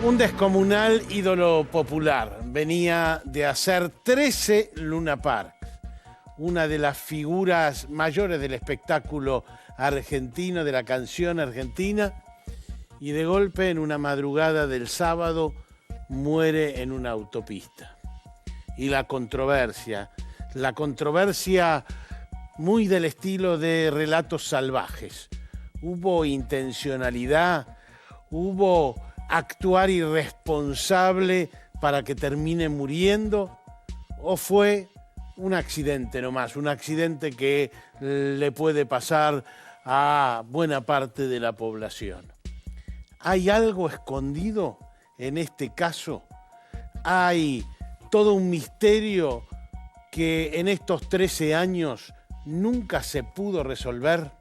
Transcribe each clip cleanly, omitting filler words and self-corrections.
Un descomunal ídolo popular. Venía de hacer 13 Luna Park, una de las figuras mayores del espectáculo argentino, de la canción argentina, y de golpe en una madrugada del sábado muere en una autopista. Y la controversia muy del estilo de Relatos Salvajes. Hubo intencionalidad, hubo actuar irresponsable para que termine muriendo, o fue un accidente nomás, un accidente que le puede pasar a buena parte de la población. ¿Hay algo escondido en este caso? ¿Hay todo un misterio que en estos 13 años nunca se pudo resolver?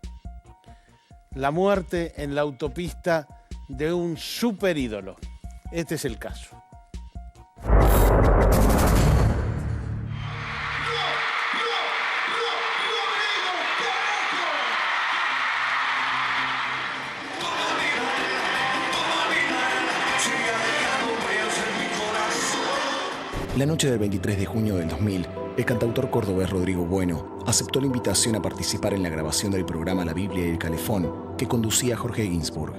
La muerte en la autopista de un superídolo. Este es el caso. La noche del 23 de junio del 2000, el cantautor cordobés Rodrigo Bueno aceptó la invitación a participar en la grabación del programa La Biblia y el Calefón que conducía Jorge Ginsburg.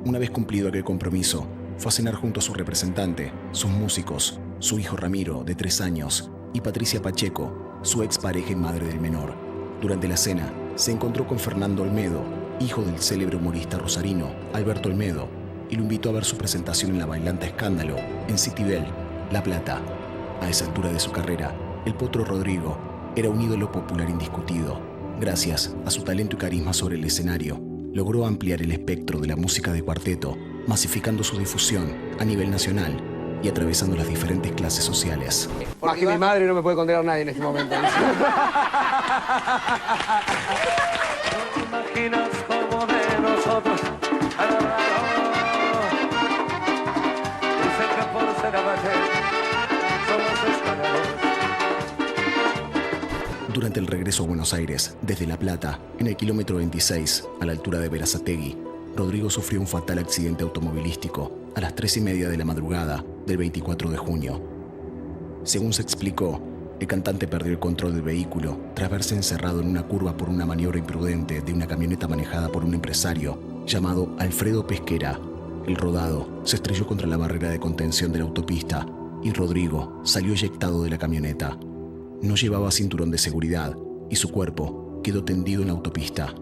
Una vez cumplido aquel compromiso, fue a cenar junto a su representante, sus músicos, su hijo Ramiro, de 3 años, y Patricia Pacheco, su expareja y madre del menor. Durante la cena, se encontró con Fernando Olmedo, hijo del célebre humorista rosarino Alberto Olmedo, y lo invitó a ver su presentación en la Bailanta Escándalo, en Citibel, La Plata. A esa altura de su carrera, el potro Rodrigo era un ídolo popular indiscutido. Gracias a su talento y carisma sobre el escenario, logró ampliar el espectro de la música de cuarteto, masificando su difusión a nivel nacional y atravesando las diferentes clases sociales. Más que mi madre no me puede condenar nadie en este momento. ¿No te imaginas como de nosotros? Dicen que por ser abajo somos esclavos. Durante el regreso a Buenos Aires, desde La Plata, en el kilómetro 26, a la altura de Berazategui, Rodrigo sufrió un fatal accidente automovilístico a las 3:30 de la madrugada del 24 de junio. Según se explicó, el cantante perdió el control del vehículo tras verse encerrado en una curva por una maniobra imprudente de una camioneta manejada por un empresario llamado Alfredo Pesquera. El rodado se estrelló contra la barrera de contención de la autopista y Rodrigo salió eyectado de la camioneta. No llevaba cinturón de seguridad y su cuerpo quedó tendido en la autopista.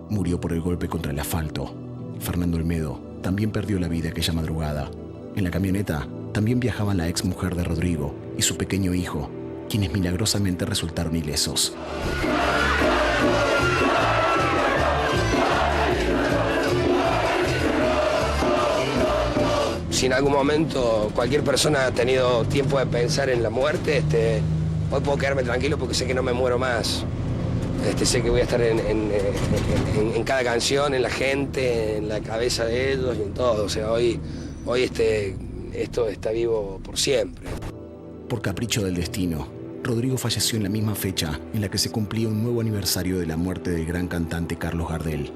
Murió por el golpe contra el asfalto. Fernando Olmedo también perdió la vida aquella madrugada. En la camioneta también viajaban la ex mujer de Rodrigo y su pequeño hijo, quienes milagrosamente resultaron ilesos. Si en algún momento cualquier persona ha tenido tiempo de pensar en la muerte, hoy puedo quedarme tranquilo porque sé que no me muero más. Sé que voy a estar en cada canción, en la gente, en la cabeza de ellos y en todo. O sea, hoy esto está vivo por siempre. Por capricho del destino, Rodrigo falleció en la misma fecha en la que se cumplía un nuevo aniversario de la muerte del gran cantante Carlos Gardel.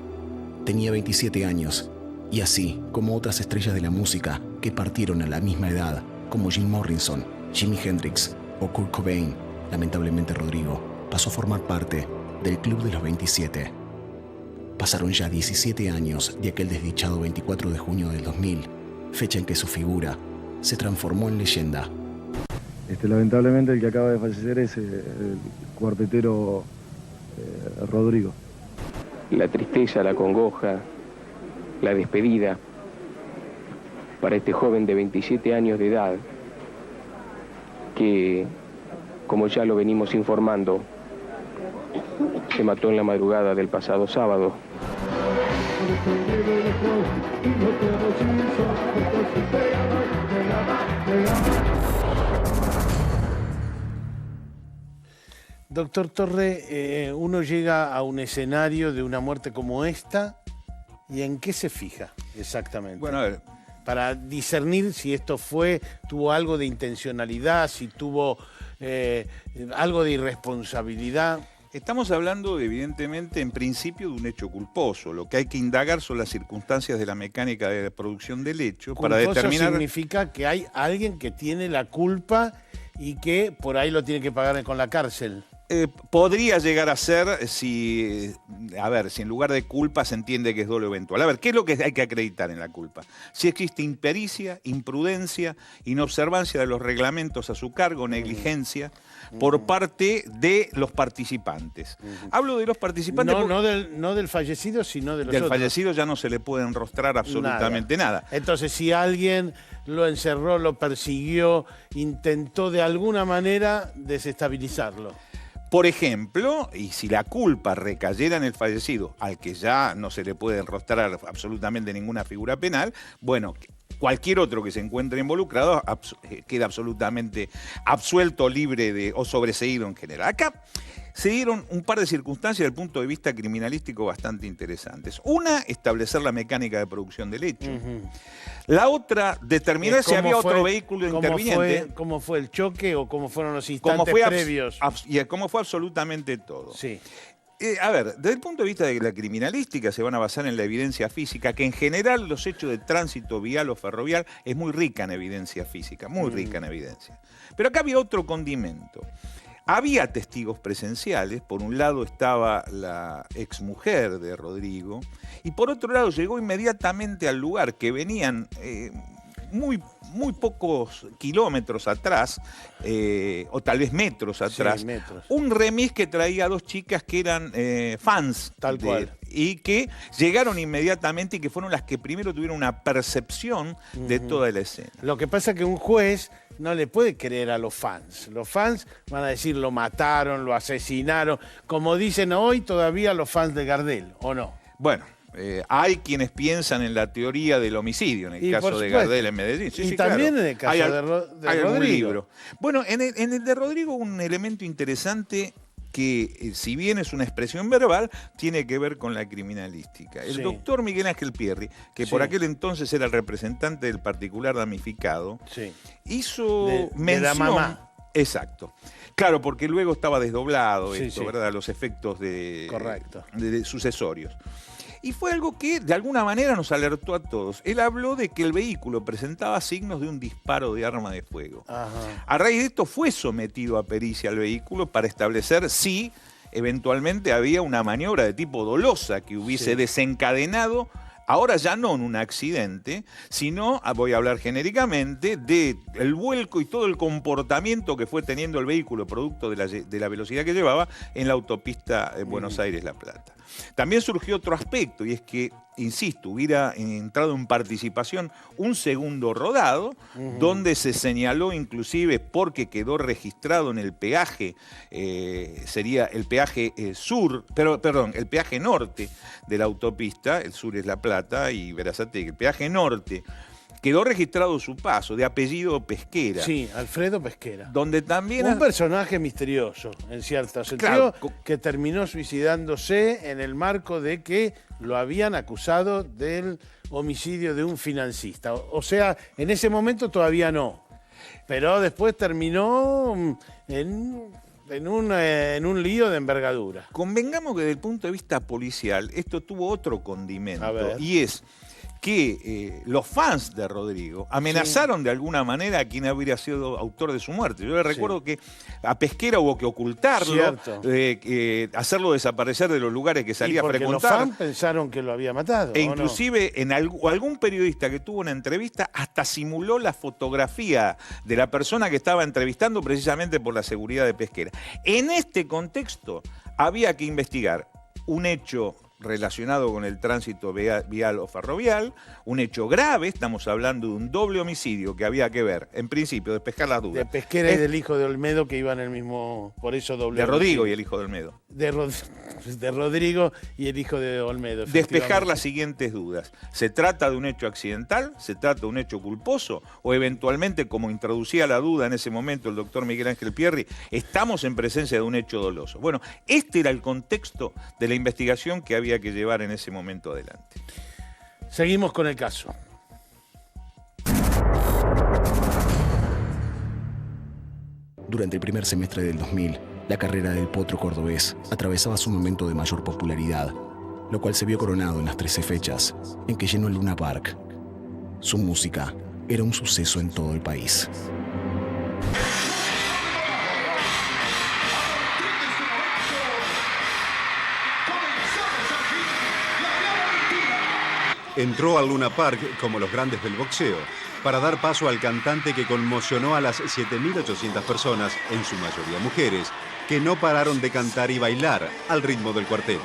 Tenía 27 años, y así como otras estrellas de la música que partieron a la misma edad, como Jim Morrison, Jimi Hendrix o Kurt Cobain, lamentablemente Rodrigo pasó a formar parte del Club de los 27. Pasaron ya 17 años de aquel desdichado 24 de junio del 2000, fecha en que su figura se transformó en leyenda. Lamentablemente el que acaba de fallecer es el cuartetero Rodrigo. La tristeza, la congoja, la despedida para este joven de 27 años de edad que, como ya lo venimos informando, se mató en la madrugada del pasado sábado. Doctor Torre, uno llega a un escenario de una muerte como esta, ¿y en qué se fija exactamente? Bueno, a ver. Para discernir si esto tuvo algo de intencionalidad, si tuvo algo de irresponsabilidad. Estamos hablando, evidentemente, en principio, de un hecho culposo. Lo que hay que indagar son las circunstancias de la mecánica de producción del hecho para Culposo determinar... significa que hay alguien que tiene la culpa y que por ahí lo tiene que pagar con la cárcel. Podría llegar a ser si en lugar de culpa se entiende que es dolo eventual. A ver, ¿qué es lo que hay que acreditar en la culpa? Si existe impericia, imprudencia, inobservancia de los reglamentos a su cargo, negligencia, por parte de los participantes. Hablo de los participantes... No del fallecido, sino de los Del otros. fallecido ya no se le puede enrostrar absolutamente nada. Entonces, si alguien lo encerró, lo persiguió, intentó de alguna manera desestabilizarlo. Por ejemplo, y si la culpa recayera en el fallecido, al que ya no se le puede enrostrar absolutamente ninguna figura penal, bueno, cualquier otro que se encuentre involucrado queda absolutamente absuelto, libre o sobreseído en general. Acá se dieron un par de circunstancias desde el punto de vista criminalístico bastante interesantes. Una, establecer la mecánica de producción del hecho. La otra, determinar si había otro vehículo interviniente. ¿Cómo fue el choque o cómo fueron los instantes previos? Y cómo fue absolutamente todo. Sí. Desde el punto de vista de la criminalística se van a basar en la evidencia física, que en general los hechos de tránsito vial o ferrovial es muy rica en evidencia física, muy rica en evidencia. Pero acá había otro condimento. Había testigos presenciales, por un lado estaba la exmujer de Rodrigo, y por otro lado llegó inmediatamente al lugar, que venían muy pocos kilómetros atrás, o tal vez metros atrás, un remis que traía a dos chicas que eran fans. Tal cual. Y que llegaron inmediatamente y que fueron las que primero tuvieron una percepción de toda la escena. Lo que pasa es que un juez no le puede creer a los fans. Los fans van a decir lo mataron, lo asesinaron, como dicen hoy todavía los fans de Gardel, ¿o no? Bueno, hay quienes piensan en la teoría del homicidio, en el caso de Gardel en Medellín. Sí, y sí, también claro. en el caso de Rodrigo. Libro. Bueno, en el de Rodrigo un elemento interesante que, si bien es una expresión verbal, tiene que ver con la criminalística. El doctor Miguel Ángel Pierri, que por aquel entonces era el representante del particular damnificado, hizo mención... De la mamá. Exacto. Claro, porque luego estaba desdoblado Sí. ¿verdad? Los efectos Correcto. de sucesorios. Y fue algo que de alguna manera nos alertó a todos. Él habló de que el vehículo presentaba signos de un disparo de arma de fuego. Ajá. A raíz de esto fue sometido a pericia el vehículo para establecer si eventualmente había una maniobra de tipo dolosa que hubiese desencadenado, ahora ya no en un accidente, sino, voy a hablar genéricamente, de el vuelco y todo el comportamiento que fue teniendo el vehículo producto de la velocidad que llevaba en la autopista Buenos Aires-La Plata. También surgió otro aspecto, y es que, insisto, hubiera entrado en participación un segundo rodado, donde se señaló inclusive, porque quedó registrado en el peaje, sería el peaje el peaje norte de la autopista, el sur es La Plata y Berazategui, el peaje norte, quedó registrado su paso, de apellido Pesquera. Sí, Alfredo Pesquera. Donde también... Un personaje misterioso, en cierto sentido, que terminó suicidándose en el marco de que lo habían acusado del homicidio de un financista. O sea, en ese momento todavía no. Pero después terminó en un lío de envergadura. Convengamos que desde el punto de vista policial, esto tuvo otro condimento, y es que los fans de Rodrigo amenazaron de alguna manera a quien habría sido autor de su muerte. Yo le recuerdo que a Pesquera hubo que ocultarlo, hacerlo desaparecer de los lugares que salía a frecuentar. Los fans pensaron que lo había matado. E inclusive algún periodista que tuvo una entrevista hasta simuló la fotografía de la persona que estaba entrevistando precisamente por la seguridad de Pesquera. En este contexto había que investigar un hecho relacionado con el tránsito vial o ferrovial, un hecho grave, estamos hablando de un doble homicidio que había que ver, en principio, despejar las dudas. De Pesquera y del hijo de Olmedo, que iban en el mismo, por eso doble De Rodrigo homicidio. y el hijo de Olmedo. De Rodrigo y el hijo de Olmedo. Despejar las siguientes dudas. ¿Se trata de un hecho accidental? ¿Se trata de un hecho culposo? ¿O eventualmente, como introducía la duda en ese momento el doctor Miguel Ángel Pierri, estamos en presencia de un hecho doloso? Bueno, este era el contexto de la investigación que había que llevar en ese momento adelante. Seguimos con el caso. Durante el primer semestre del 2000, La carrera del potro cordobés atravesaba su momento de mayor popularidad, lo cual se vio coronado en las 13 fechas en que llenó el Luna Park. Su música era un suceso en todo el país. Entró al Luna Park como los grandes del boxeo, para dar paso al cantante que conmocionó a las 7.800 personas, en su mayoría mujeres, que no pararon de cantar y bailar al ritmo del cuarteto.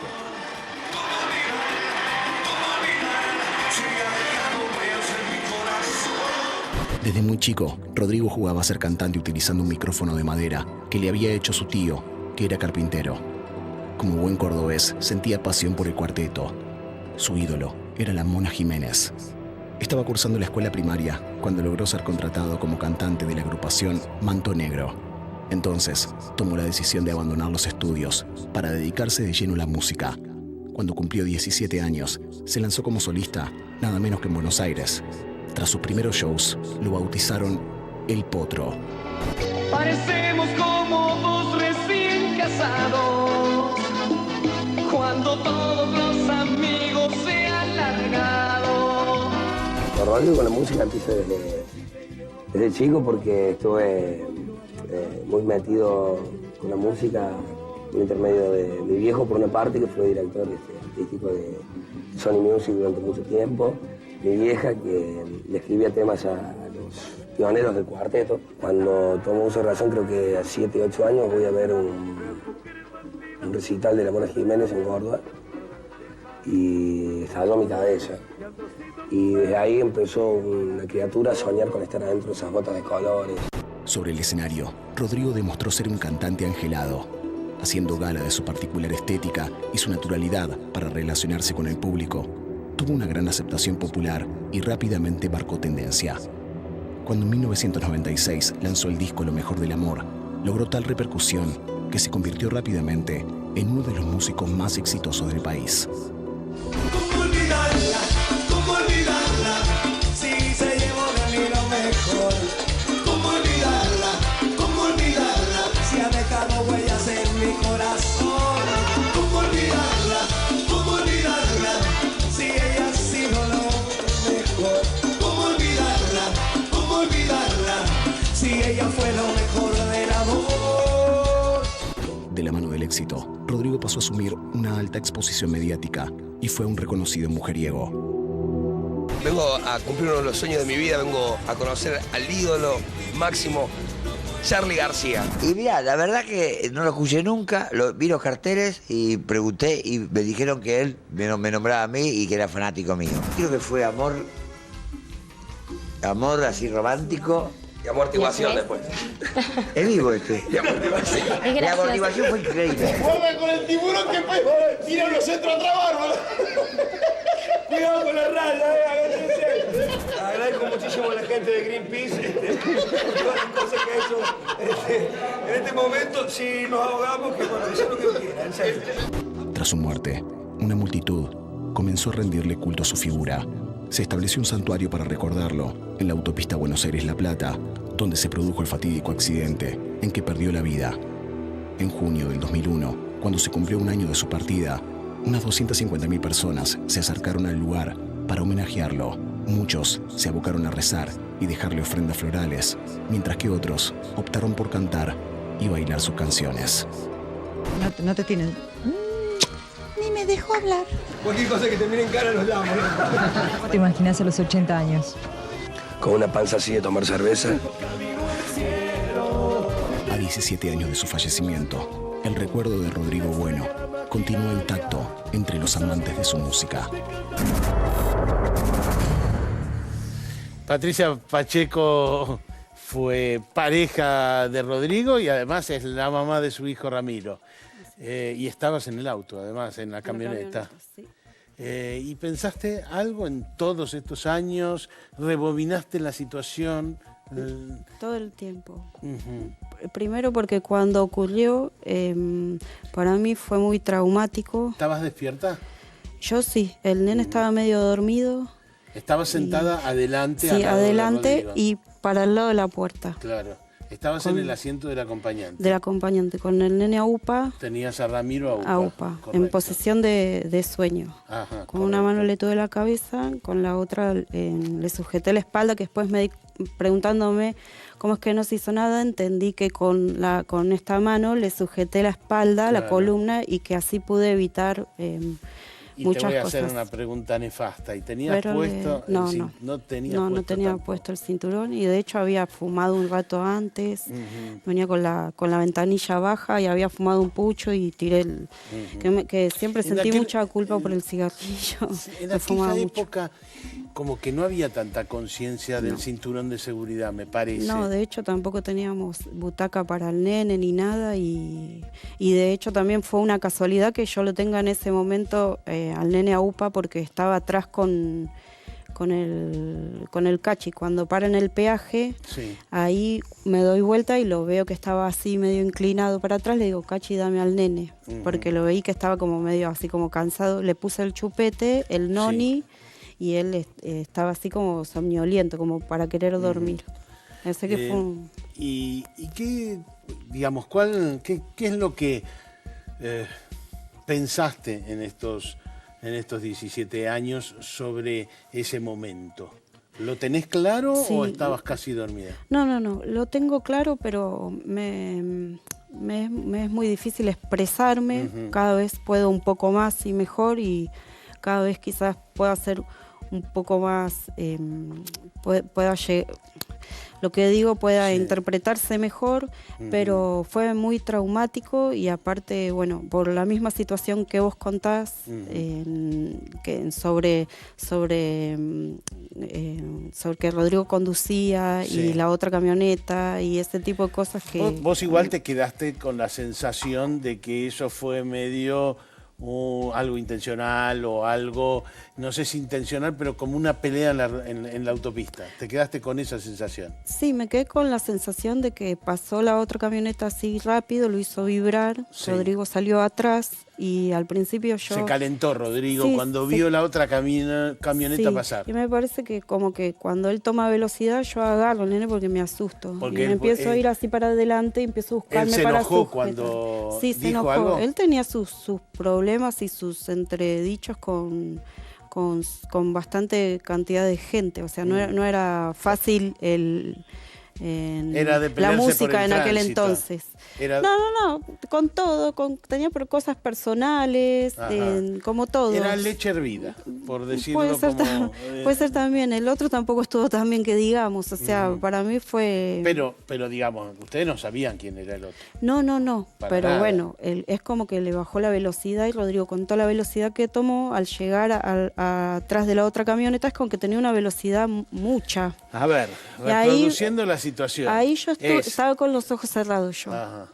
Desde muy chico, Rodrigo jugaba a ser cantante utilizando un micrófono de madera que le había hecho su tío, que era carpintero. Como buen cordobés, sentía pasión por el cuarteto. Su ídolo era la Mona Jiménez. Estaba cursando la escuela primaria cuando logró ser contratado como cantante de la agrupación Manto Negro. Entonces, tomó la decisión de abandonar los estudios para dedicarse de lleno a la música. Cuando cumplió 17 años, se lanzó como solista, nada menos que en Buenos Aires. Tras sus primeros shows, lo bautizaron El Potro. Parecemos como dos recién casados, cuando todos los amigos se han largado. Rodrigo con la música empecé desde chico porque estuve muy metido con la música por intermedio de mi viejo, por una parte, que fue director artístico de Sony Music durante mucho tiempo. Mi vieja, que le escribía temas a los pioneros del cuarteto. Cuando tomo uso de razón, creo que a 7, 8 años, voy a ver un recital de la Mona Jiménez en Córdoba y estalló mi cabeza. Y desde ahí empezó una criatura a soñar con estar adentro de esas botas de colores. Sobre el escenario, Rodrigo demostró ser un cantante angelado, haciendo gala de su particular estética y su naturalidad para relacionarse con el público. Tuvo una gran aceptación popular y rápidamente marcó tendencia. Cuando en 1996 lanzó el disco Lo Mejor del Amor, logró tal repercusión que se convirtió rápidamente en uno de los músicos más exitosos del país. ¿Cómo olvidarla? ¿Cómo olvidarla? Si se llevó de mí lo mejor. ¿Cómo olvidarla? ¿Cómo olvidarla? Si ha dejado huellas en mi corazón. ¿Cómo olvidarla? ¿Cómo olvidarla? Si ella ha sido lo mejor. ¿Cómo olvidarla? ¿Cómo olvidarla? Si ella fue lo mejor del amor. De la mano del éxito, Rodrigo pasó a asumir una alta exposición mediática y fue un reconocido mujeriego. Vengo a cumplir uno de los sueños de mi vida, vengo a conocer al ídolo máximo, Charly García. Y mira, la verdad que no lo escuché nunca, vi los carteles y pregunté y me dijeron que él me nombraba a mí y que era fanático mío. Creo que fue amor así romántico. Y amortiguación después. Es vivo este. Y amortiguación. La amortiguación fue increíble. Guarda con el tiburón que tira unos centros atrás, bárbaro. Cuidado con la raya, agárrense. Agradezco muchísimo a la gente de Greenpeace por todas las cosas que ha hecho en este momento. Si nos ahogamos, que bueno, eso es lo que yo quiera, en serio. Tras su muerte, una multitud comenzó a rendirle culto a su figura. Se estableció un santuario para recordarlo en la autopista Buenos Aires-La Plata, donde se produjo el fatídico accidente en que perdió la vida. En junio del 2001, cuando se cumplió un año de su partida, unas 250.000 personas se acercaron al lugar para homenajearlo. Muchos se abocaron a rezar y dejarle ofrendas florales, mientras que otros optaron por cantar y bailar sus canciones. No te tienen... Ni me dejó hablar. Cualquier cosa que te mire en cara los damos. ¿Te imaginas a los 80 años? Con una panza así de tomar cerveza. A 17 años de su fallecimiento, el recuerdo de Rodrigo Bueno continúa intacto entre los amantes de su música. Patricia Pacheco fue pareja de Rodrigo y además es la mamá de su hijo Ramiro. Y estabas en el auto, además, en la camioneta. Sí. ¿Y pensaste algo en todos estos años? ¿Rebobinaste la situación? Todo el tiempo. Uh-huh. Primero porque cuando ocurrió, para mí fue muy traumático. ¿Estabas despierta? Yo sí, el nene estaba medio dormido. Estabas sentada adelante. Sí, al lado adelante de Rodrigo. y para el lado de la puerta. Claro. Estabas con- en el asiento del acompañante. del acompañante, con el nene a UPA, Tenías a Ramiro a UPA. en correcto. posición de sueño. Ajá, Con una mano le tuve la cabeza, con la otra le sujeté la espalda, que después me di preguntándome cómo es que no se hizo nada, entendí que con esta mano le sujeté la espalda, la Claro. columna, y que así pude evitar Y muchas te voy a cosas. hacer una pregunta nefasta. ¿Y tenías Pero puesto? no, No tenías no puesto tenía tampoco. puesto el cinturón, y de hecho había fumado un rato antes. Ujú. Venía con la ventanilla baja y había fumado un pucho y tiré el... Ujú. que siempre En sentí aquel- mucha culpa por el cigarrillo. En que fumaba aquella mucho. época, como que no había tanta conciencia del cinturón de seguridad, me parece. No, de hecho tampoco teníamos butaca para el nene ni nada, y de hecho también fue una casualidad que yo lo tenga en ese momento al nene a UPA, porque estaba atrás con el cachi. Cuando para en el peaje, Sí. ahí me doy vuelta y lo veo que estaba así medio inclinado para atrás, le digo, Cachi, dame al nene, Ujú. porque lo veí que estaba como medio así como cansado, le puse el chupete, el noni, y él estaba así como somnoliento, como para querer dormir. Así que fue un... ¿Y qué, digamos, qué es lo que pensaste en estos 17 años sobre ese momento? ¿Lo tenés claro Sí. o estabas casi dormida? No, lo tengo claro, pero me es muy difícil expresarme. Ujú. Cada vez puedo un poco más y mejor, y cada vez quizás pueda hacer un poco más, lo que digo pueda interpretarse mejor, pero fue muy traumático, y aparte, bueno, por la misma situación que vos contás, sobre que Rodrigo conducía, Sí. y la otra camioneta y ese tipo de cosas que... Vos igual te quedaste con la sensación de que eso fue medio algo intencional o algo, no sé si intencional, pero como una pelea en la autopista. ¿Te quedaste con esa sensación? Sí, me quedé con la sensación de que pasó la otra camioneta así rápido, lo hizo vibrar, Sí. Rodrigo salió atrás, y al principio yo... Se calentó Rodrigo Sí, cuando sí. vio la otra camioneta Sí, pasar. y me parece que como que cuando él toma velocidad yo agarro al nene porque me asusto. Porque y él- me empiezo a él- ir así para adelante y empiezo a buscarme se para enojó sujetar. cuando Sí, se dijo enojó. algo. Él tenía sus problemas y sus entredichos con bastante cantidad de gente. O sea, no era fácil Era de la pelearse por música el en aquel tránsito. entonces. Era- No, con todo, tenía cosas personales, Ajá. como todo. Era leche hervida, por decirlo Puede ser, como... puede ser también. El otro tampoco estuvo tan bien que digamos. O sea, para mí fue... Pero digamos, ustedes no sabían quién era el otro. No. Para Pero nada. bueno, es como que le bajó la velocidad, y Rodrigo, con toda la velocidad que tomó, al llegar atrás de la otra camioneta, es como que tenía una velocidad mucha. A ver, Y ahí- reproduciendo la situación. Ahí yo Es- estaba con los ojos cerrados yo. Ajá.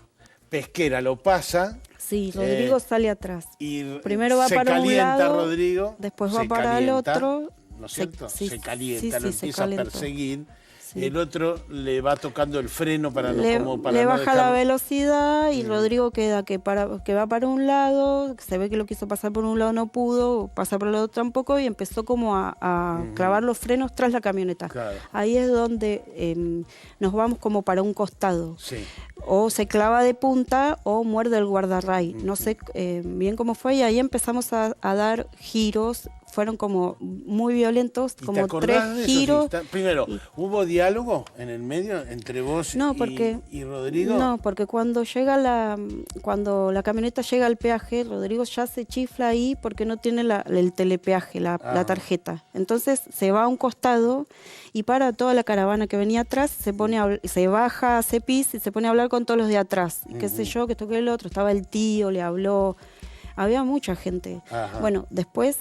Pesquera lo pasa. Sí, Rodrigo sale atrás. Y Primero va se para un calienta lado, Rodrigo. después va se para el calienta, otro. ¿no es cierto? sí, Se calienta, sí, lo sí, se empieza a calentó. perseguir. Sí. El otro le va tocando el freno para Le no baja la dejar- velocidad, y Rodrigo queda que va para un lado, se ve que lo quiso pasar por un lado, no pudo, pasar por el otro tampoco, y empezó como a clavar los frenos tras la camioneta. Claro. Ahí es donde nos vamos como para un costado. Sí. O se clava de punta o muerde el guardarray. No sé bien cómo fue, y ahí empezamos a dar giros. Fueron como muy violentos, ¿Y te como acordás 3 de esos giros. instantes? Primero, ¿hubo diálogo en el medio entre vos No, porque, y Rodrigo? No, porque cuando la camioneta llega al peaje, Rodrigo ya se chifla ahí porque no tiene el telepeaje, la tarjeta. Entonces se va a un costado y para toda la caravana que venía atrás, se baja, hace pis y se pone a hablar con todos los de atrás. Y qué sé yo, que esto que el otro. Estaba el tío, le habló. Había mucha gente. Ajá. Bueno, después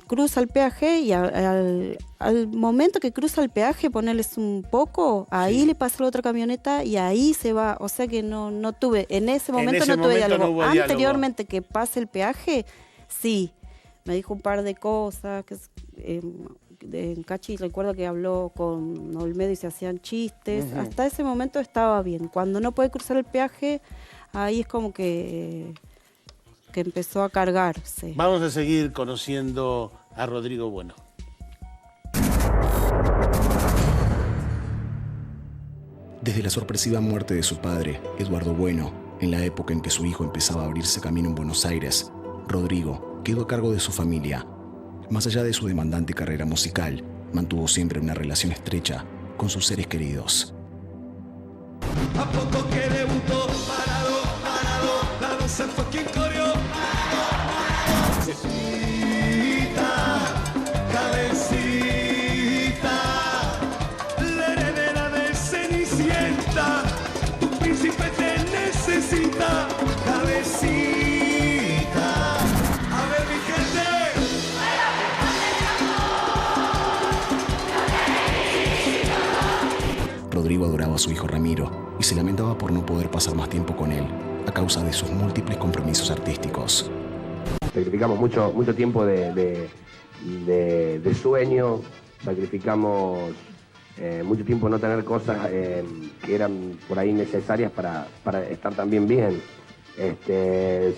cruza el peaje, y al momento que cruza el peaje, ponerles un poco, ahí le pasa la otra camioneta y ahí se va. O sea que no tuve, en ese momento ese no tuve momento diálogo. no hubo diálogo. Anteriormente que pase el peaje, sí, me dijo un par de cosas. En Cachi recuerdo que habló con Olmedo y se hacían chistes. Ujú. Hasta ese momento estaba bien. Cuando no puede cruzar el peaje, ahí es como que empezó a cargarse. Vamos a seguir conociendo a Rodrigo Bueno. Desde la sorpresiva muerte de su padre, Eduardo Bueno, en la época en que su hijo empezaba a abrirse camino en Buenos Aires, Rodrigo quedó a cargo de su familia. Más allá de su demandante carrera musical, mantuvo siempre una relación estrecha con sus seres queridos. A poco que debutó, parado, dándose fucking coreo. Cabecita, la heredera de Cenicienta, tu príncipe te necesita. Cabecita, a ver mi gente. Rodrigo adoraba a su hijo Ramiro y se lamentaba por no poder pasar más tiempo con él a causa de sus múltiples compromisos artísticos. Sacrificamos mucho tiempo de sueño, sacrificamos mucho tiempo no tener cosas que eran por ahí necesarias para estar también bien. Se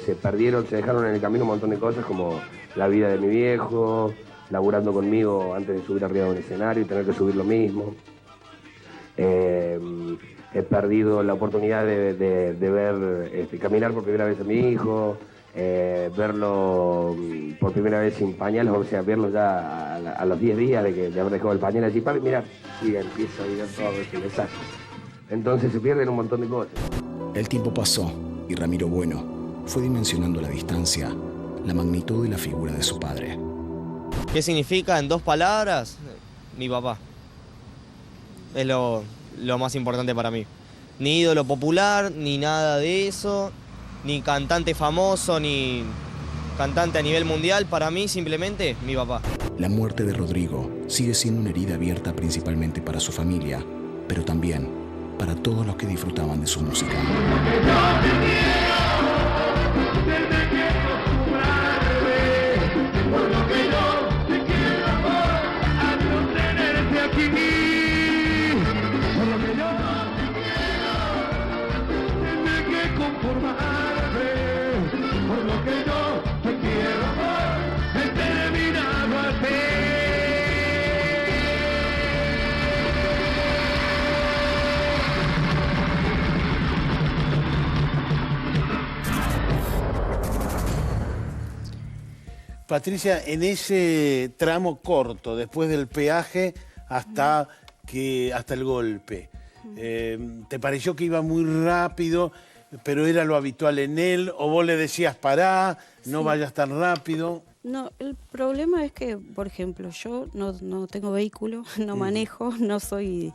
dejaron en el camino un montón de cosas como la vida de mi viejo, laburando conmigo antes de subir arriba de un escenario y tener que subir lo mismo. He perdido la oportunidad de ver caminar por primera vez a mi hijo, verlo por primera vez sin pañales, o sea, verlo ya a los 10 días de haber dejado el pañal allí, papi, mira, y empieza a ir todo ese desastre. Entonces se pierden un montón de cosas. El tiempo pasó y Ramiro Bueno fue dimensionando a la distancia la magnitud de la figura de su padre. ¿Qué significa en 2 palabras? Mi papá. Es lo más importante para mí. Ni ídolo popular, ni nada de eso, ni cantante famoso, ni cantante a nivel mundial. Para mí, simplemente, mi papá. La muerte de Rodrigo sigue siendo una herida abierta principalmente para su familia, pero también para todos los que disfrutaban de su música. Patricia, en ese tramo corto, después del peaje hasta el golpe, ¿te pareció que iba muy rápido, pero era lo habitual en él? ¿O vos le decías, pará, no vayas tan rápido? No, el problema es que, por ejemplo, yo no tengo vehículo, no manejo, no soy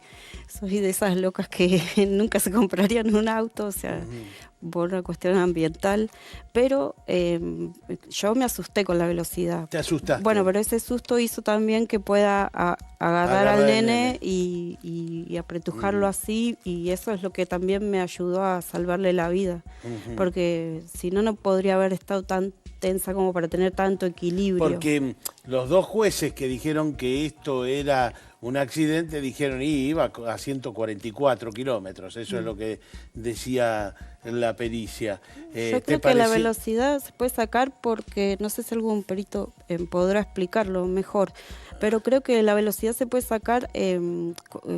de esas locas que nunca se comprarían un auto, o sea, por una cuestión ambiental, pero yo me asusté con la velocidad. ¿Te asustaste? Bueno, pero ese susto hizo también que pueda agarrar al nene y apretujarlo así, y eso es lo que también me ayudó a salvarle la vida, porque si no, no podría haber estado tan tensa como para tener tanto equilibrio. Porque los 2 jueces que dijeron que esto era un accidente dijeron, iba a 144 kilómetros, eso es lo que decía la pericia. Yo creo que la velocidad se puede sacar porque, no sé si algún perito podrá explicarlo mejor, pero creo que la velocidad se puede sacar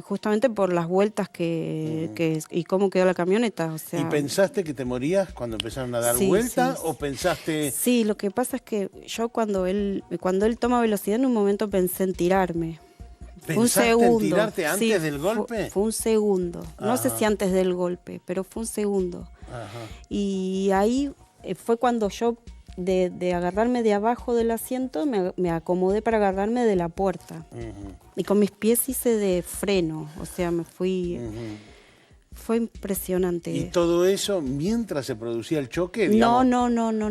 justamente por las vueltas y cómo quedó la camioneta. O sea, ¿y pensaste que te morías cuando empezaron a dar sí, vueltas? sí. ¿O pensaste...? Sí, lo que pasa es que yo cuando él toma velocidad en un momento pensé en tirarme. ¿Pensaste en tirarte antes sí, del golpe? Fue un segundo. No sé si antes del golpe, pero fue un segundo. Ajá. Y ahí fue cuando yo, de agarrarme de abajo del asiento, me acomodé para agarrarme de la puerta. Y con mis pies hice de freno, o sea, me fui... Fue impresionante. ¿Y todo eso mientras se producía el choque? No.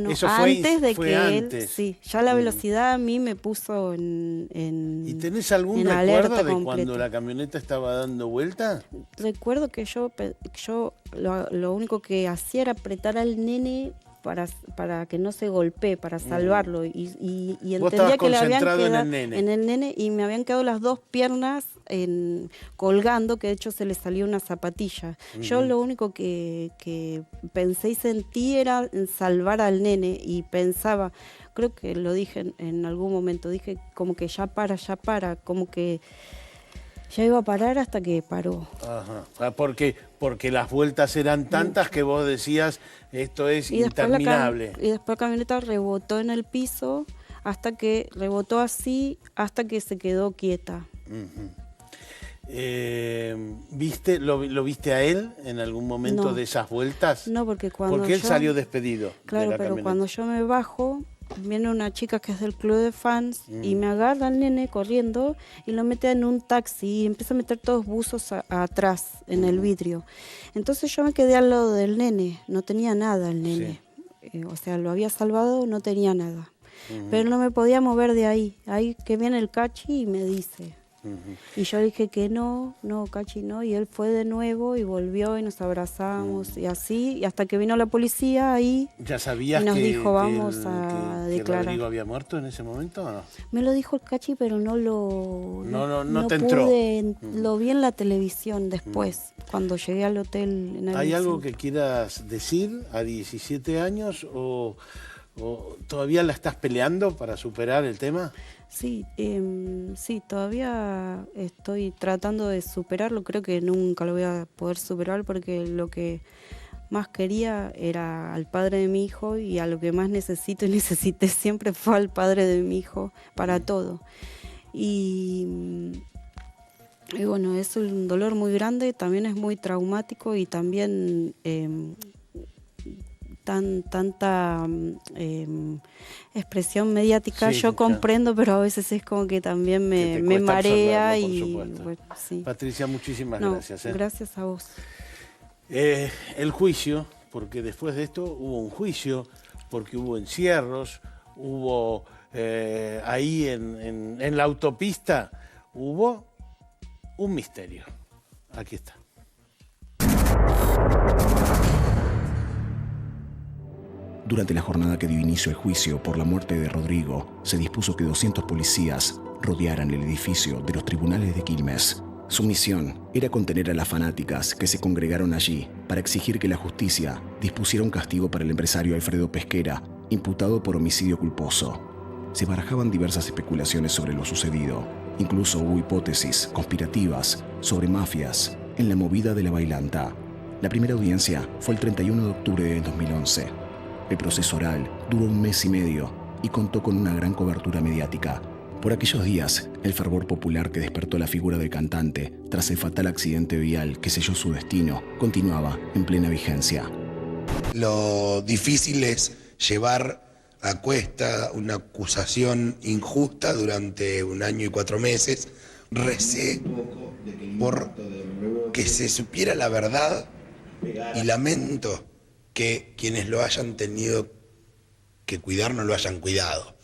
Eso antes de fue que antes. él, sí, ya la velocidad a mí me puso en ¿Y tenés algún recuerdo de cuando la camioneta estaba dando vuelta? Recuerdo que yo lo único que hacía era apretar al nene para que no se golpee, para salvarlo. Y entendía que le habían quedado en el nene y me habían quedado las 2 piernas colgando, que de hecho se le salió una zapatilla. Yo lo único que pensé y sentí era en salvar al nene, y pensaba, creo que lo dije en algún momento, dije como que ya para, como que Ya iba a parar hasta que paró. Ajá. Porque las vueltas eran tantas que vos decías, esto es interminable. Y después la camioneta rebotó en el piso, hasta que rebotó así, hasta que se quedó quieta. ¿Lo viste a él en algún momento No. de esas vueltas? No, porque cuando Porque él yo- salió despedido de Claro, la pero camioneta. cuando yo me bajo, viene una chica que es del club de fans y me agarra al nene corriendo y lo mete en un taxi y empieza a meter todos buzos atrás en el vidrio. Entonces yo me quedé al lado del nene, no tenía nada el nene. O sea, lo había salvado, no tenía nada. Pero no me podía mover de ahí. Ahí que viene el Cachi y me dice. Y yo dije que no, Cachi no, y él fue de nuevo y volvió y nos abrazamos y así, y hasta que vino la policía ahí. ¿Ya sabías y nos que, dijo, vamos que a que declarar. Rodrigo había muerto en ese momento o no? Me lo dijo el Cachi, pero no lo... No te entró. Lo vi en la televisión después, cuando llegué al hotel. En el ¿Hay algo centro. que quieras decir a 17 años o todavía la estás peleando para superar el tema? Sí, sí, todavía estoy tratando de superarlo. Creo que nunca lo voy a poder superar porque lo que más quería era al padre de mi hijo y a lo que más necesito y necesité siempre fue al padre de mi hijo para todo. Y bueno, es un dolor muy grande, también es muy traumático y también tanta expresión mediática, Sí, yo claro. comprendo, pero a veces es como que también Que te me cuesta marea absorberlo, y por supuesto. bueno, sí. Patricia, muchísimas No, gracias. gracias a vos. El juicio, porque después de esto hubo un juicio, porque hubo encierros, hubo ahí en la autopista, hubo un misterio. Aquí está. Durante la jornada que dio inicio al juicio por la muerte de Rodrigo, se dispuso que 200 policías rodearan el edificio de los tribunales de Quilmes. Su misión era contener a las fanáticas que se congregaron allí para exigir que la justicia dispusiera un castigo para el empresario Alfredo Pesquera, imputado por homicidio culposo. Se barajaban diversas especulaciones sobre lo sucedido. Incluso hubo hipótesis conspirativas sobre mafias en la movida de la bailanta. La primera audiencia fue el 31 de octubre del 2011. El proceso oral duró 1 mes y medio y contó con una gran cobertura mediática. Por aquellos días, el fervor popular que despertó la figura del cantante tras el fatal accidente vial que selló su destino continuaba en plena vigencia. Lo difícil es llevar a cuesta una acusación injusta durante 1 año y 4 meses. Recé por que se supiera la verdad y lamento que quienes lo hayan tenido que cuidar no lo hayan cuidado.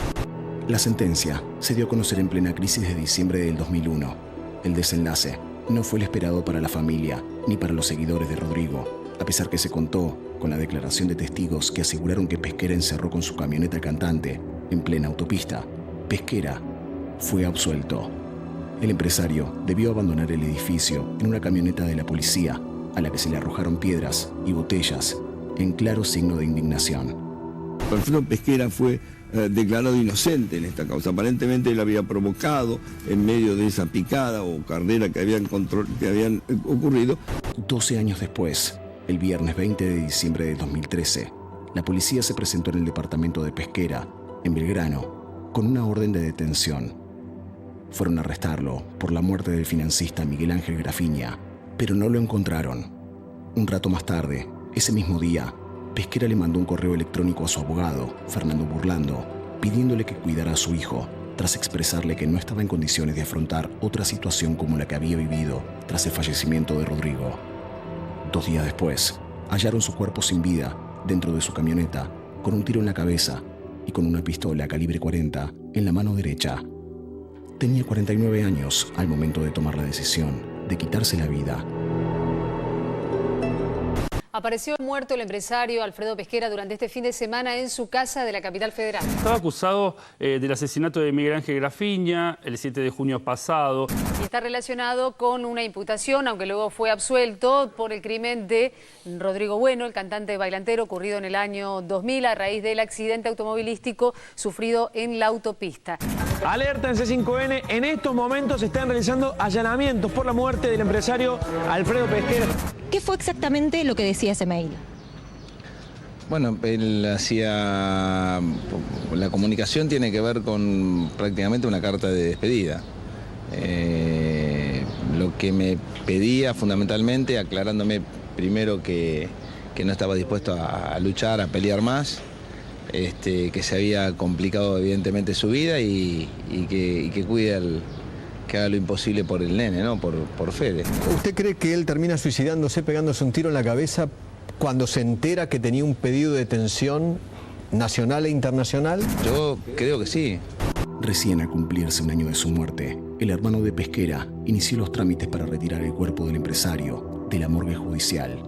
La sentencia se dio a conocer en plena crisis de diciembre del 2001. El desenlace no fue el esperado para la familia ni para los seguidores de Rodrigo, a pesar que se contó con la declaración de testigos que aseguraron que Pesquera encerró con su camioneta al cantante en plena autopista. Pesquera fue absuelto. El empresario debió abandonar el edificio en una camioneta de la policía, a la que se le arrojaron piedras y botellas, en claro signo de indignación. Alfredo Pesquera fue declarado inocente en esta causa. Aparentemente él había provocado en medio de esa picada o carrera que habían ocurrido. 12 años después, el viernes 20 de diciembre de 2013, la policía se presentó en el departamento de Pesquera, en Belgrano, con una orden de detención. Fueron a arrestarlo por la muerte del financista Miguel Ángel Grafiña, pero no lo encontraron. Un rato más tarde, ese mismo día, Pesquera le mandó un correo electrónico a su abogado, Fernando Burlando, pidiéndole que cuidara a su hijo, tras expresarle que no estaba en condiciones de afrontar otra situación como la que había vivido tras el fallecimiento de Rodrigo. 2 días después, hallaron su cuerpo sin vida dentro de su camioneta, con un tiro en la cabeza y con una pistola calibre 40 en la mano derecha. Tenía 49 años al momento de tomar la decisión de quitarse la vida. Apareció muerto el empresario Alfredo Pesquera durante este fin de semana en su casa de la capital federal. Estaba acusado del asesinato de Miguel Ángel Grafiña el 7 de junio pasado. Y está relacionado con una imputación, aunque luego fue absuelto, por el crimen de Rodrigo Bueno, el cantante bailantero, ocurrido en el año 2000 a raíz del accidente automovilístico sufrido en la autopista. Alerta en C5N, en estos momentos se están realizando allanamientos por la muerte del empresario Alfredo Pesquera. ¿Qué fue exactamente lo que decía ese mail? Bueno, él hacía... La comunicación tiene que ver con prácticamente una carta de despedida. Lo que me pedía fundamentalmente, aclarándome primero que no estaba dispuesto a luchar, a pelear más, que se había complicado evidentemente su vida y que cuide que haga lo imposible por el nene, ¿no? Por Fede. ¿Usted cree que él termina suicidándose pegándose un tiro en la cabeza cuando se entera que tenía un pedido de detención nacional e internacional? Yo creo que sí. Recién al cumplirse un año de su muerte, el hermano de Pesquera inició los trámites para retirar el cuerpo del empresario de la morgue judicial.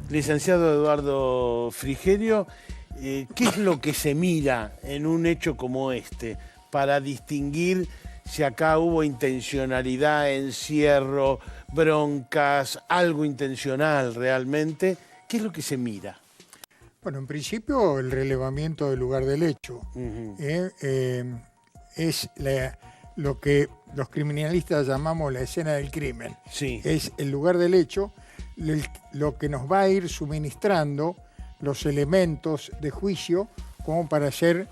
Licenciado Eduardo Frigerio, ¿qué es lo que se mira en un hecho como este para distinguir si acá hubo intencionalidad, encierro, broncas, algo intencional realmente? ¿Qué es lo que se mira? Bueno, en principio el relevamiento del lugar del hecho. Es lo que los criminalistas llamamos la escena del crimen. Sí. Es el lugar del hecho, lo que nos va a ir suministrando los elementos de juicio como para hacer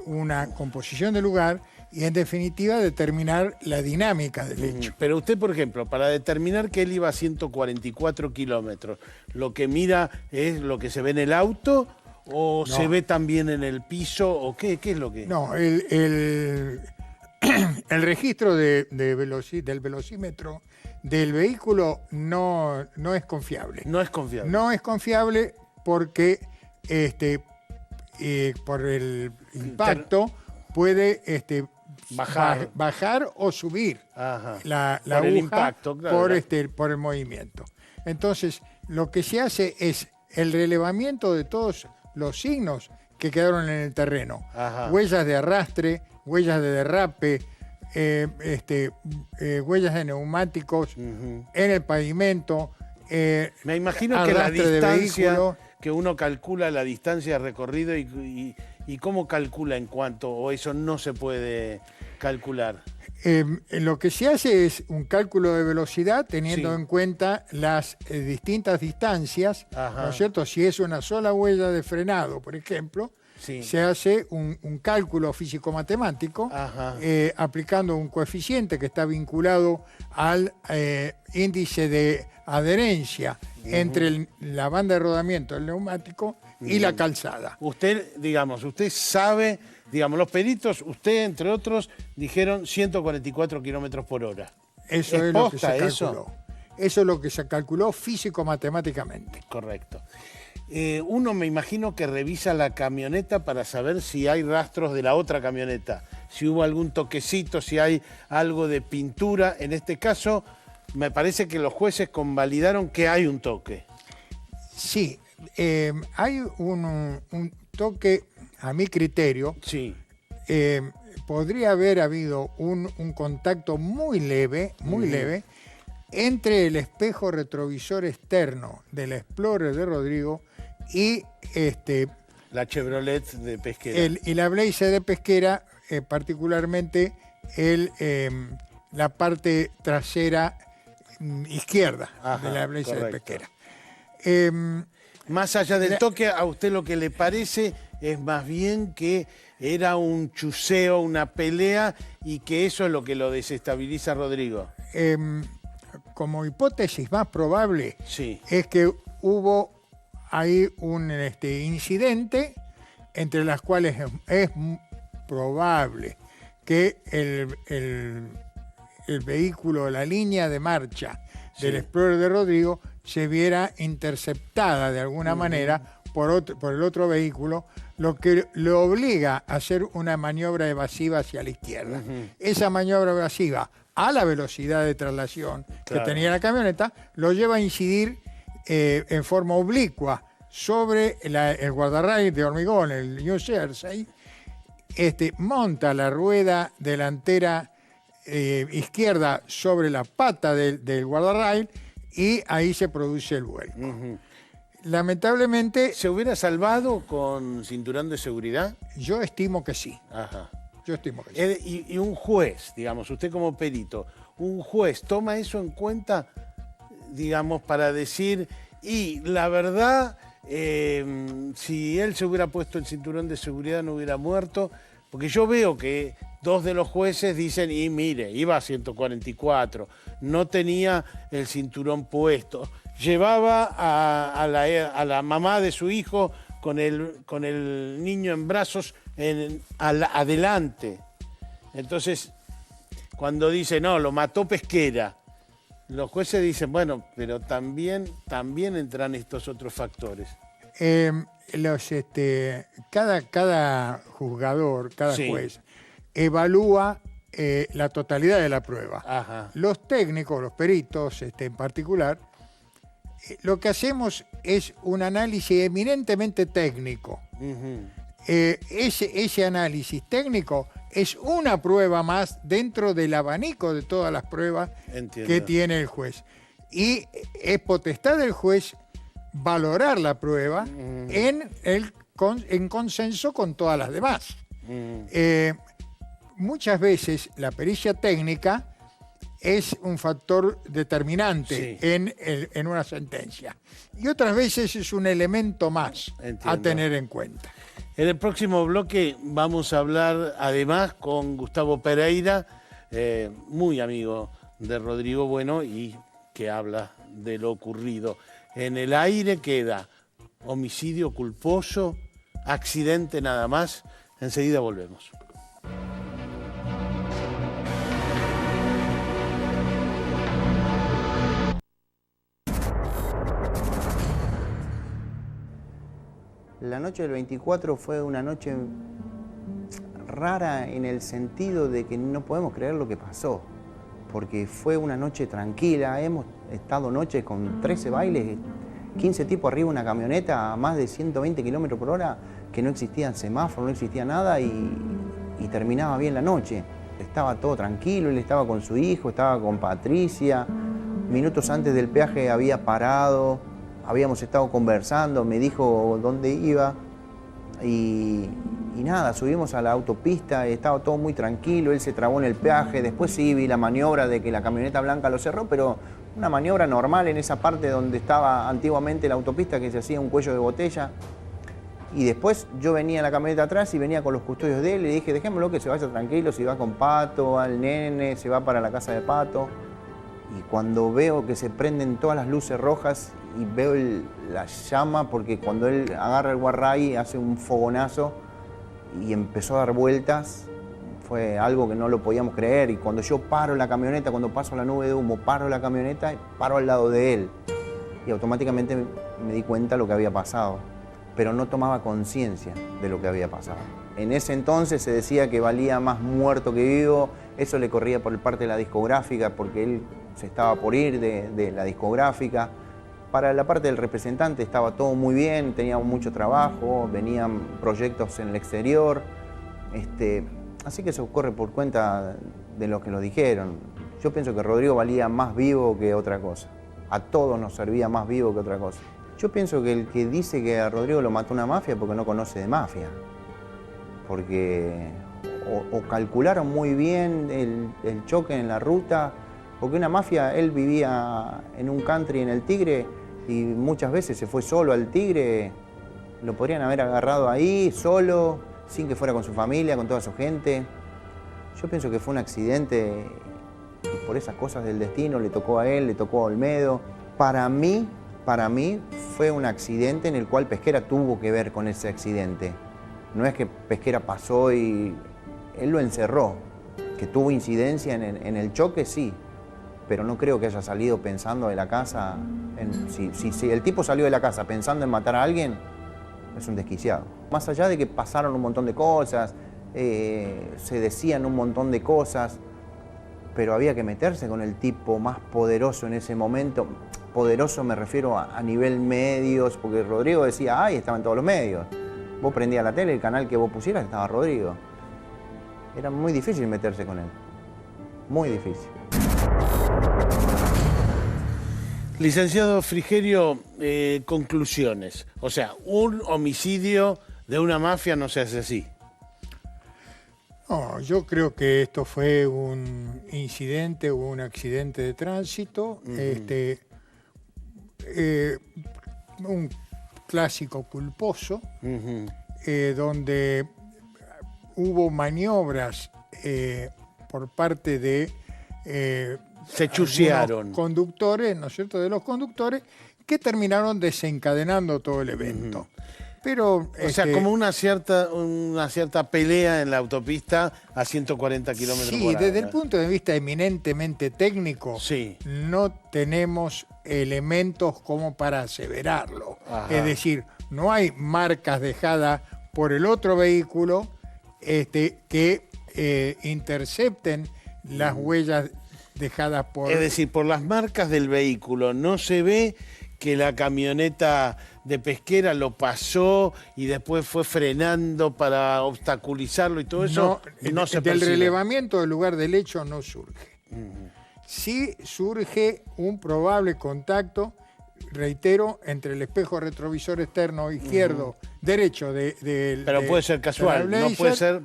una composición del lugar y en definitiva determinar la dinámica del hecho. Pero usted, por ejemplo, para determinar que él iba a 144 kilómetros, ¿lo que mira es lo que se ve en el auto o se ve también en el piso o qué es lo que...? No, el registro del velocímetro del vehículo no es confiable. No es confiable. No es confiable porque por el impacto puede bajar o subir la por aguja el impacto, claro. por el movimiento. Entonces, lo que se hace es el relevamiento de todos los signos que quedaron en el terreno. Huellas de arrastre, huellas de derrape, huellas de neumáticos en el pavimento. Me imagino que la distancia, que uno calcula la distancia recorrida y cómo calcula en cuánto, o eso no se puede calcular. Lo que se hace es un cálculo de velocidad teniendo en cuenta las distintas distancias, ¿no es cierto? Si es una sola huella de frenado, por ejemplo, se hace un cálculo físico-matemático aplicando un coeficiente que está vinculado al índice de adherencia entre la banda de rodamiento del neumático y la calzada. Usted sabe, los peritos, usted entre otros, dijeron 144 kilómetros por hora. Eso es lo que se calculó. Eso es lo que se calculó físico-matemáticamente. Correcto. Uno me imagino que revisa la camioneta para saber si hay rastros de la otra camioneta, si hubo algún toquecito, si hay algo de pintura. En este caso, me parece que los jueces convalidaron que hay un toque. Sí, hay un toque, a mi criterio. Sí. Podría haber habido un contacto muy leve, entre el espejo retrovisor externo del Explorer de Rodrigo y la Chevrolet de Pesquera. Y la Blazer de Pesquera, particularmente la parte trasera izquierda de la Blazer de Pesquera. Más allá del toque, a usted lo que le parece es más bien que era un chuseo, una pelea, y que eso es lo que lo desestabiliza a Rodrigo. Como hipótesis más probable es que hubo ahí un incidente entre las cuales es probable que el vehículo, la línea de marcha del Explorer de Rodrigo se viera interceptada de alguna manera por el otro vehículo, lo que lo obliga a hacer una maniobra evasiva hacia la izquierda. Esa maniobra evasiva a la velocidad de traslación Claro. que tenía la camioneta, lo lleva a incidir en forma oblicua sobre el guardarraíl de hormigón, el New Jersey, monta la rueda delantera izquierda sobre la pata del guardarraíl y ahí se produce el vuelco. Lamentablemente... ¿Se hubiera salvado con cinturón de seguridad? Yo estimo que sí. Ajá. Yo estimo que sí. Y un juez, digamos, usted como perito, un juez toma eso en cuenta, digamos, para decir, y la verdad, si él se hubiera puesto el cinturón de seguridad no hubiera muerto, porque yo veo que 2 de los jueces dicen, y mire, iba a 144, no tenía el cinturón puesto, llevaba a la mamá de su hijo con el niño en brazos adelante. Entonces, cuando dice, no, lo mató Pesquera, los jueces dicen, bueno, pero también entran estos otros factores. Cada juzgador, cada Sí. juez, evalúa la totalidad de la prueba. Ajá. Los técnicos, los peritos en particular, lo que hacemos es un análisis eminentemente técnico. Ese análisis técnico es una prueba más dentro del abanico de todas las pruebas Entiendo. que tiene el juez. Y es potestad del juez valorar la prueba en consenso con todas las demás. Muchas veces la pericia técnica es un factor determinante en una sentencia. Y otras veces es un elemento más a tener en cuenta. En el próximo bloque vamos a hablar además con Gustavo Pereira, muy amigo de Rodrigo Bueno y que habla de lo ocurrido. En el aire queda homicidio culposo, accidente nada más. Enseguida volvemos. La noche del 24 fue una noche rara en el sentido de que no podemos creer lo que pasó, porque fue una noche tranquila. Hemos estado noches con 13 bailes, 15 tipos arriba de una camioneta a más de 120 kilómetros por hora, que no existían semáforos, no existía nada y terminaba bien la noche. Estaba todo tranquilo, él estaba con su hijo, estaba con Patricia. Minutos antes del peaje había parado, habíamos estado conversando, me dijo dónde iba y nada, subimos a la autopista, estaba todo muy tranquilo, él se trabó en el peaje, después sí vi la maniobra de que la camioneta blanca lo cerró, pero una maniobra normal en esa parte donde estaba antiguamente la autopista, que se hacía un cuello de botella. Y después yo venía en la camioneta atrás y venía con los custodios de él y le dije, dejémoslo que se vaya tranquilo, si va con Pato, al nene, se va para la casa de Pato. Y cuando veo que se prenden todas las luces rojas y veo la llama, porque cuando él agarra el guarray hace un fogonazo y empezó a dar vueltas, fue algo que no lo podíamos creer. Y cuando yo paro la camioneta, cuando paso la nube de humo, paro la camioneta y paro al lado de él. Y automáticamente me di cuenta de lo que había pasado, pero no tomaba conciencia de lo que había pasado. En ese entonces se decía que valía más muerto que vivo, eso le corría por parte de la discográfica porque él se estaba por ir de la discográfica. Para la parte del representante estaba todo muy bien, teníamos mucho trabajo, venían proyectos en el exterior, así que eso corre por cuenta de lo que lo dijeron. Yo pienso que Rodrigo valía más vivo que otra cosa, a todos nos servía más vivo que otra cosa. Yo pienso que el que dice que a Rodrigo lo mató una mafia porque no conoce de mafia, porque o calcularon muy bien el choque en la ruta, porque una mafia, él vivía en un country en el Tigre y muchas veces se fue solo al Tigre, lo podrían haber agarrado ahí, solo, sin que fuera con su familia, con toda su gente. Yo pienso que fue un accidente y por esas cosas del destino le tocó a él, le tocó a Olmedo. Para mí fue un accidente en el cual Pesquera tuvo que ver con ese accidente. No es que Pesquera pasó y él lo encerró. Que tuvo incidencia en el choque, sí, pero no creo que haya salido pensando de la casa. Si el tipo salió de la casa pensando en matar a alguien, es un desquiciado. Más allá de que pasaron un montón de cosas, se decían un montón de cosas, pero había que meterse con el tipo más poderoso en ese momento. Poderoso me refiero a nivel medios, porque Rodrigo decía, ay, estaba en todos los medios. Vos prendías la tele, el canal que vos pusieras estaba Rodrigo. Era muy difícil meterse con él. Muy difícil. Licenciado Frigerio, conclusiones. O sea, un homicidio de una mafia no se hace así. No, yo creo que esto fue un incidente o un accidente de tránsito, un clásico culposo, donde hubo maniobras por parte de se chusearon algunos conductores, ¿no es cierto?, de los conductores, que terminaron desencadenando todo el evento. Pero, o sea, como una cierta pelea en la autopista a 140 kilómetros por hora. Sí, desde el punto de vista eminentemente técnico, no tenemos elementos como para aseverarlo. Ajá. Es decir, no hay marcas dejadas por el otro vehículo que intercepten las huellas dejadas por... Es decir, por las marcas del vehículo no se ve que la camioneta de Pesquera lo pasó y después fue frenando para obstaculizarlo y todo eso. No se del percibe. relevamiento del lugar del hecho no surge. Sí surge un probable contacto, reitero, entre el espejo retrovisor externo izquierdo, derecho pero puede ser casual, no puede ser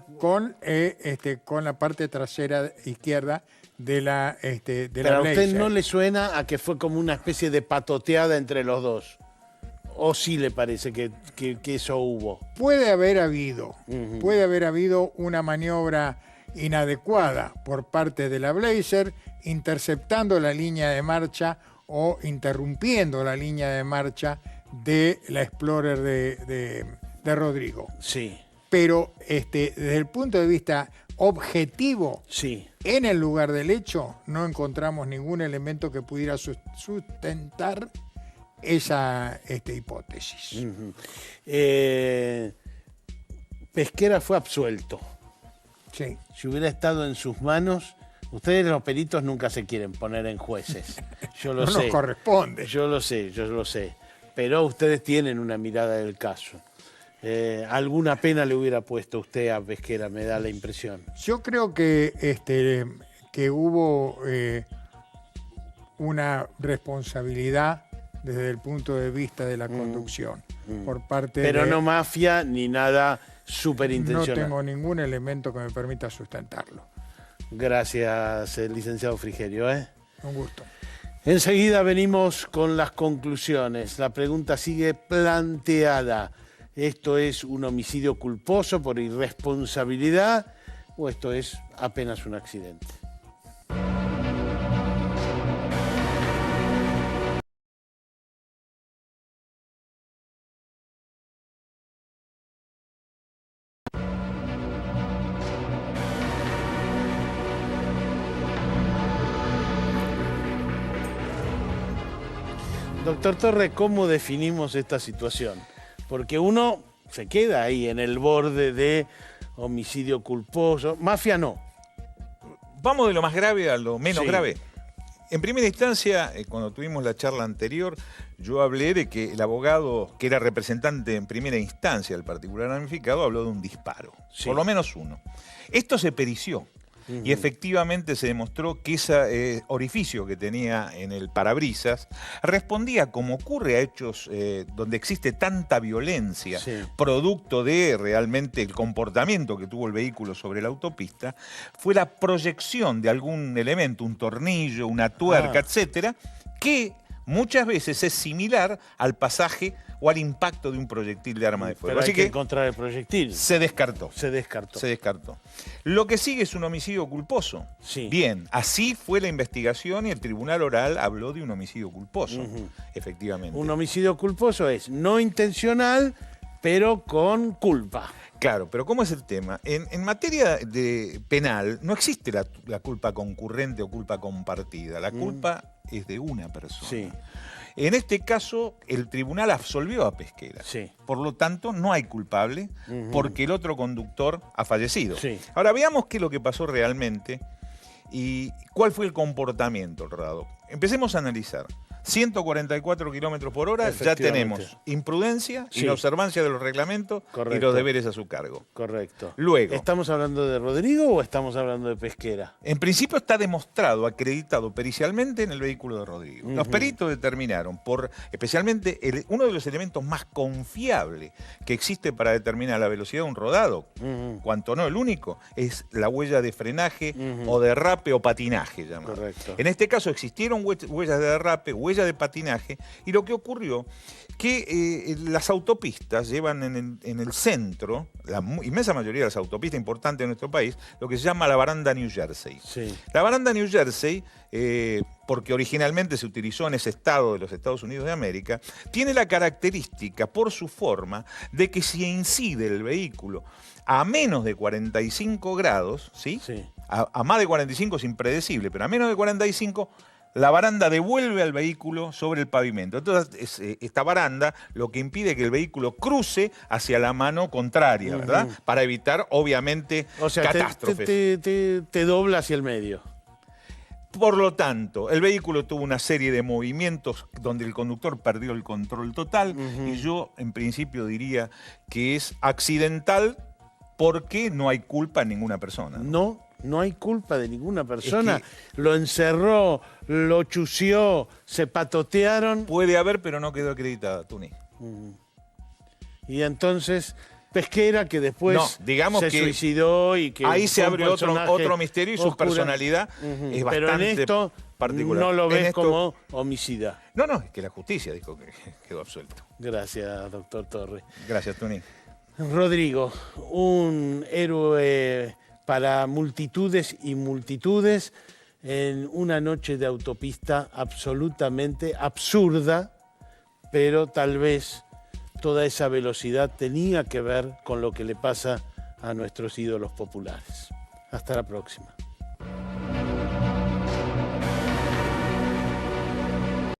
con la parte trasera izquierda de la Pero a usted no le suena a que fue como una especie de patoteada entre los dos. ¿O sí le parece que eso hubo? Puede haber habido una maniobra inadecuada por parte de la Blazer, interceptando la línea de marcha o interrumpiendo la línea de marcha de la Explorer de Rodrigo. Sí. Pero desde el punto de vista objetivo, en el lugar del hecho no encontramos ningún elemento que pudiera sustentar esa hipótesis. Pesquera fue absuelto. Sí. Si hubiera estado en sus manos, ustedes los peritos nunca se quieren poner en jueces. Yo lo sé. No nos corresponde. Yo lo sé. Pero ustedes tienen una mirada del caso. Alguna pena le hubiera puesto usted a Pesquera, me da la impresión. Yo creo que hubo una responsabilidad desde el punto de vista de la conducción por parte Pero no mafia ni nada superintencional. No tengo ningún elemento que me permita sustentarlo. Gracias, licenciado Frigerio. Un gusto. Enseguida venimos con las conclusiones. La pregunta sigue planteada. ¿Esto es un homicidio culposo por irresponsabilidad o esto es apenas un accidente? Doctor Torre, ¿cómo definimos esta situación? Porque uno se queda ahí en el borde de homicidio culposo. Mafia no. Vamos de lo más grave a lo menos Sí. grave. En primera instancia, cuando tuvimos la charla anterior, yo hablé de que el abogado, que era representante en primera instancia del particular damnificado, habló de un disparo. Sí. Por lo menos uno. Esto se perició. Y efectivamente se demostró que ese orificio que tenía en el parabrisas respondía, como ocurre a hechos donde existe tanta violencia, producto de realmente el comportamiento que tuvo el vehículo sobre la autopista, fue la proyección de algún elemento, un tornillo, una tuerca, etcétera, que muchas veces es similar al pasaje o al impacto de un proyectil de arma de fuego. Pero Así hay que encontrar el proyectil. se descartó. Se descartó. Se descartó. Lo que sigue es un homicidio culposo. Sí. Bien, así fue la investigación y el tribunal oral habló de un homicidio culposo, efectivamente. Un homicidio culposo es no intencional, pero con culpa. Claro, pero ¿cómo es el tema? En materia de penal no existe la culpa concurrente o culpa compartida. La culpa es de una persona. Sí. En este caso, el tribunal absolvió a Pesquera. Sí. Por lo tanto, no hay culpable porque el otro conductor ha fallecido. Sí. Ahora, veamos qué es lo que pasó realmente ¿Y cuál fue el comportamiento del rodado? Empecemos a analizar. 144 kilómetros por hora, ya tenemos imprudencia, inobservancia de los reglamentos y los deberes a su cargo. Correcto. Luego, ¿estamos hablando de Rodrigo o estamos hablando de Pesquera? En principio está demostrado, acreditado pericialmente en el vehículo de Rodrigo. Los peritos determinaron, especialmente uno de los elementos más confiables que existe para determinar la velocidad de un rodado, cuanto no el único, es la huella de frenaje o derrape o patinaje. Llamado. Correcto. En este caso existieron huellas de derrape, huellas de patinaje, y lo que ocurrió que las autopistas llevan en el centro, la inmensa mayoría de las autopistas importantes de nuestro país, lo que se llama la baranda New Jersey. Sí. La baranda New Jersey, porque originalmente se utilizó en ese estado de los Estados Unidos de América, tiene la característica, por su forma, de que si incide el vehículo a menos de 45 grados, ¿sí? A más de 45 es impredecible, pero a menos de 45, la baranda devuelve al vehículo sobre el pavimento. Entonces, esta baranda lo que impide que el vehículo cruce hacia la mano contraria, ¿verdad? Para evitar, obviamente, catástrofes. Te dobla hacia el medio. Por lo tanto, el vehículo tuvo una serie de movimientos donde el conductor perdió el control total y yo, en principio, diría que es accidental porque no hay culpa en ninguna persona. No hay culpa de ninguna persona. Lo encerró, lo chució, se patotearon. Puede haber, pero no quedó acreditada, Tuni. Y entonces, Pesquera, que después se suicidó y que ahí se abre otro misterio y su personalidad es bastante pero en esto particular. No lo ves como homicida. No, es que la justicia dijo que quedó absuelto. Gracias, doctor Torres. Gracias, Tuni. Rodrigo, un héroe para multitudes y multitudes en una noche de autopista absolutamente absurda, pero tal vez toda esa velocidad tenía que ver con lo que le pasa a nuestros ídolos populares. Hasta la próxima.